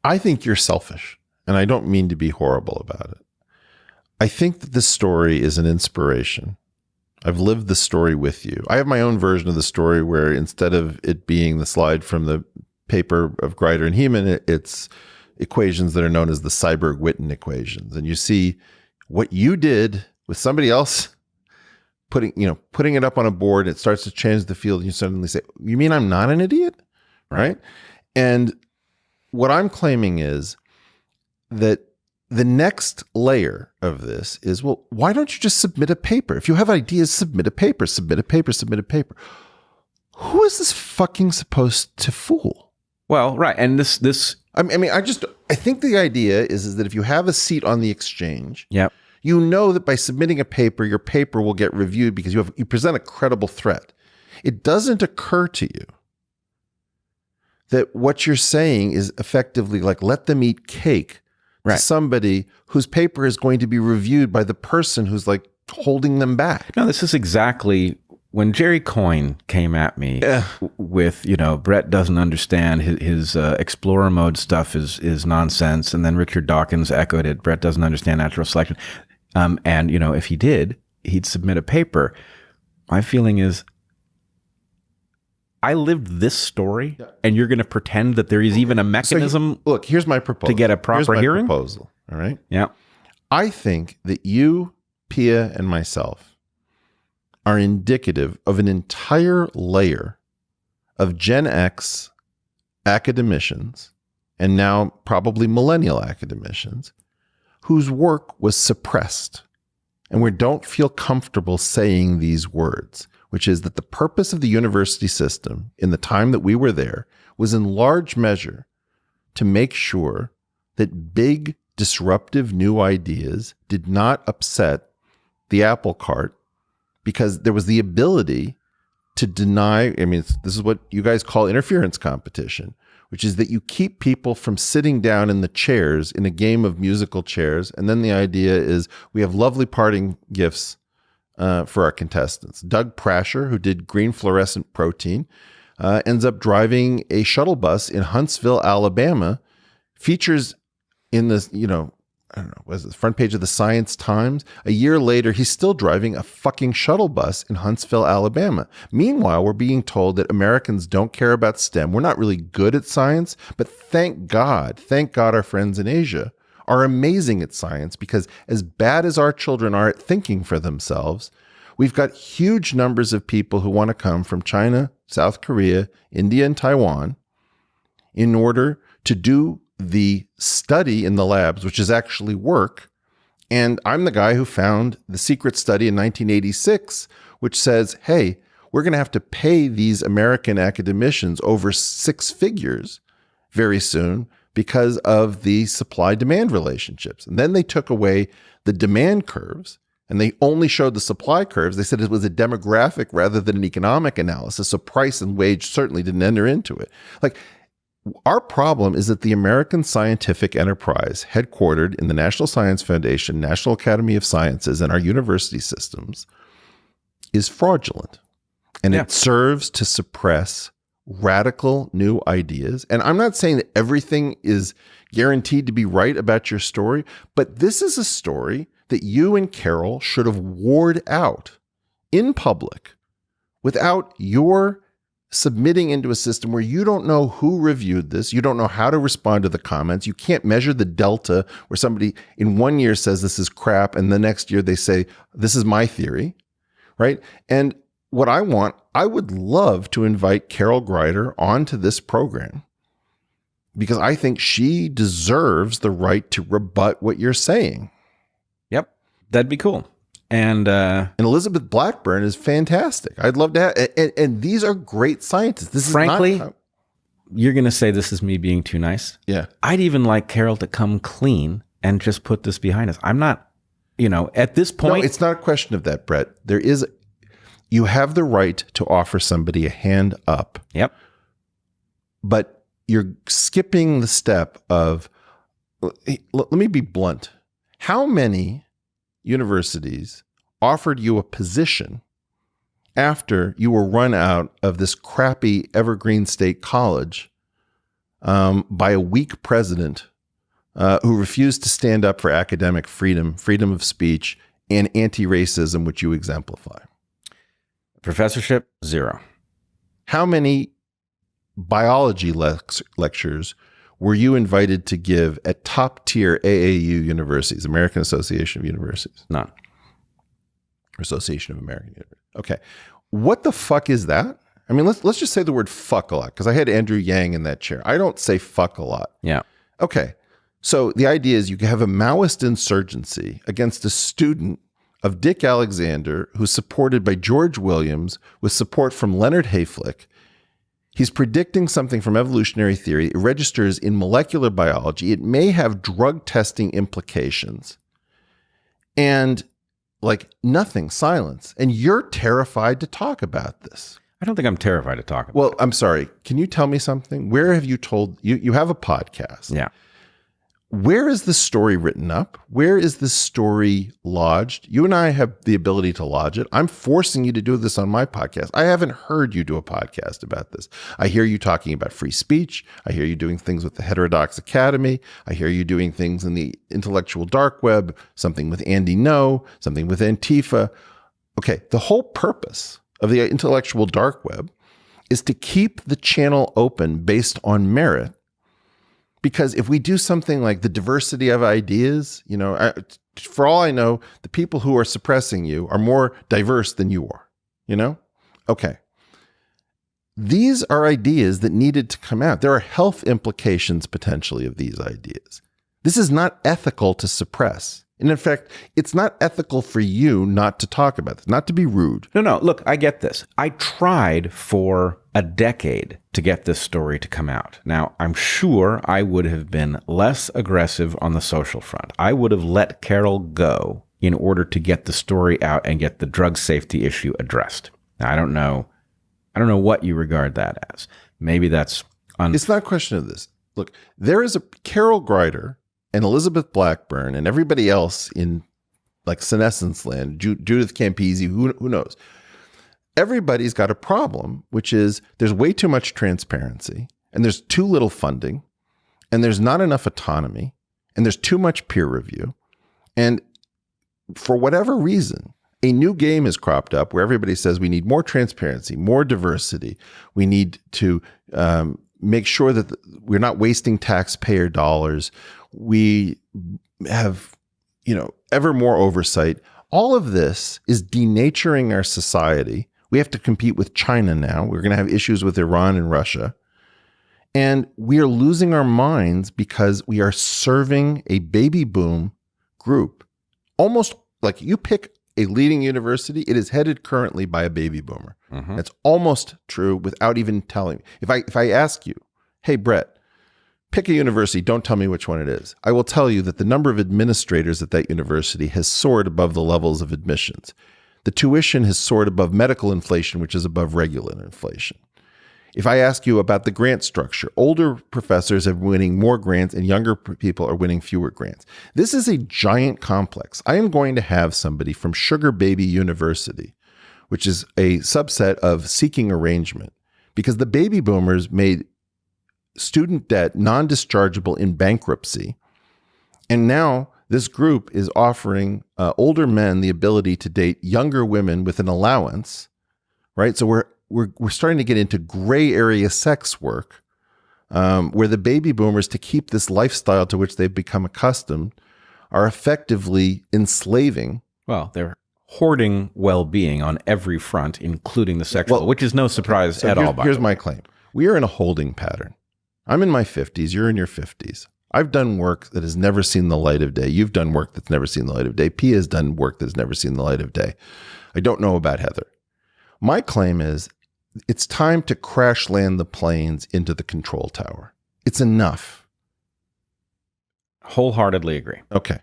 I think you're selfish, and I don't mean to be horrible about it. I think that this story is an inspiration. I've lived the story with you. I have my own version of the story where instead of it being the slide from the paper of Grider and Heeman, it's equations that are known as the Seiberg-Witten equations. And you see what you did with somebody else putting it up on a board, it starts to change the field, and you suddenly say, you mean I'm not an idiot? Right? And what I'm claiming is that the next layer of this is, well, why don't you just submit a paper? If you have ideas, submit a paper, submit a paper, submit a paper. Who is this fucking supposed to fool? Well, right. And I think the idea is that if you have a seat on the exchange, yep, you know that by submitting a paper, your paper will get reviewed because you present a credible threat. It doesn't occur to you that what you're saying is effectively like, let them eat cake to somebody whose paper is going to be reviewed by the person who's like holding them back. No, this is exactly when Jerry Coyne came at me with, Brett doesn't understand his explorer mode stuff is nonsense. And then Richard Dawkins echoed it. Brett doesn't understand natural selection. And, if he did, he'd submit a paper. My feeling is, I lived this story, and you're going to pretend that there is even a mechanism. Look, here's my proposal. To get a proper hearing? Proposal, all right? Yeah. I think that you, Pia, and myself are indicative of an entire layer of Gen X academicians, and now probably millennial academicians, whose work was suppressed, and we don't feel comfortable saying these words, which is that the purpose of the university system in the time that we were there was in large measure to make sure that big, disruptive new ideas did not upset the apple cart, because there was the ability to deny, this is what you guys call interference competition, which is that you keep people from sitting down in the chairs in a game of musical chairs. And then the idea is we have lovely parting gifts for our contestants. Doug Prasher, who did green fluorescent protein, ends up driving a shuttle bus in Huntsville, Alabama, features in this, was it the front page of the Science Times? A year later, he's still driving a fucking shuttle bus in Huntsville, Alabama. Meanwhile, we're being told that Americans don't care about STEM. We're not really good at science, but thank God our friends in Asia are amazing at science, because as bad as our children are at thinking for themselves, we've got huge numbers of people who want to come from China, South Korea, India, and Taiwan in order to do the study in the labs, which is actually work. And I'm the guy who found the secret study in 1986, which says, hey, we're going to have to pay these American academicians over 6 figures very soon because of the supply-demand relationships. And then they took away the demand curves, and they only showed the supply curves. They said it was a demographic rather than an economic analysis, so price and wage certainly didn't enter into it. Like, our problem is that the American scientific enterprise, headquartered in the National Science Foundation, National Academy of Sciences, and our university systems, is fraudulent. And it serves to suppress radical new ideas. And I'm not saying that everything is guaranteed to be right about your story, but this is a story that you and Carol should have warred out in public without your submitting into a system where you don't know who reviewed this. You don't know how to respond to the comments. You can't measure the delta where somebody in one year says this is crap and the next year they say, this is my theory, right? And what I would love to invite Carol Grider onto this program, because I think she deserves the right to rebut what you're saying. Yep, that'd be cool. And Elizabeth Blackburn is fantastic. I'd love to have, and these are great scientists. This frankly, is not, you're going to say this is me being too nice. Yeah. I'd even like Carol to come clean and just put this behind us. I'm not, at this point. No, it's not a question of that, Brett. You have the right to offer somebody a hand up. Yep. But you're skipping the step of, let me be blunt. How many universities offered you a position after you were run out of this crappy Evergreen State College by a weak president who refused to stand up for academic freedom, freedom of speech, and anti-racism, which you exemplify? Professorship, 0. How many biology lectures were you invited to give at top-tier AAU universities, American Association of Universities? None. Association of American Universities. Okay. What the fuck is that? I mean, let's just say the word fuck a lot, because I had Andrew Yang in that chair. I don't say fuck a lot. Yeah. Okay. So the idea is you have a Maoist insurgency against a student of Dick Alexander who's supported by George Williams with support from Leonard Hayflick. He's predicting something from evolutionary theory. It registers in molecular biology. It may have drug testing implications. And like nothing, silence. And you're terrified to talk about this. I don't think I'm terrified to talk about Well, I'm sorry. Can you tell me something? Where have you told, you have a podcast. Yeah. Where is this story written up? Where is this story lodged? You and I have the ability to lodge it. I'm forcing you to do this on my podcast. I haven't heard you do a podcast about this. I hear you talking about free speech. I hear you doing things with the Heterodox Academy. I hear you doing things in the intellectual dark web, something with Andy No, something with Antifa. Okay, the whole purpose of the intellectual dark web is to keep the channel open based on merit. Because if we do something like the diversity of ideas, for all I know, the people who are suppressing you are more diverse than you are, Okay. These are ideas that needed to come out. There are health implications potentially of these ideas. This is not ethical to suppress. And in fact, it's not ethical for you not to talk about this, not to be rude. No, look, I get this. I tried for a decade to get this story to come out. Now, I'm sure I would have been less aggressive on the social front. I would have let Carol go in order to get the story out and get the drug safety issue addressed. Now, I don't know what you regard that as. Maybe that's It's not a question of this. Look, there is a Carol Greider and Elizabeth Blackburn and everybody else in like senescence land, Judith Campisi, who knows? Everybody's got a problem, which is there's way too much transparency and there's too little funding and there's not enough autonomy and there's too much peer review. And for whatever reason, a new game has cropped up where everybody says we need more transparency, more diversity. We need to make sure that we're not wasting taxpayer dollars. We have, ever more oversight. All of this is denaturing our society. We have to compete with China now. We're going to have issues with Iran and Russia. And we are losing our minds because we are serving a baby boom group. Almost like you pick a leading university, it is headed currently by a baby boomer. Mm-hmm. That's almost true without even telling. If I ask you, hey, Brett, pick a university, don't tell me which one it is. I will tell you that the number of administrators at that university has soared above the levels of admissions. The tuition has soared above medical inflation, which is above regular inflation. If I ask you about the grant structure, older professors are winning more grants and younger people are winning fewer grants. This is a giant complex. I am going to have somebody from Sugar Baby University, which is a subset of Seeking Arrangement, because the baby boomers made student debt non-dischargeable in bankruptcy. And now this group is offering older men the ability to date younger women with an allowance, right? So we're starting to get into gray area sex work, where the baby boomers, to keep this lifestyle to which they've become accustomed, are effectively enslaving. Well, they're hoarding well-being on every front, including the sexual, which is no surprise at all. Here's my claim. We are in a holding pattern. I'm in my 50s. You're in your 50s. I've done work that has never seen the light of day. You've done work that's never seen the light of day. Pia has done work that's never seen the light of day. I don't know about Heather. My claim is it's time to crash land the planes into the control tower. It's enough. Wholeheartedly agree. Okay.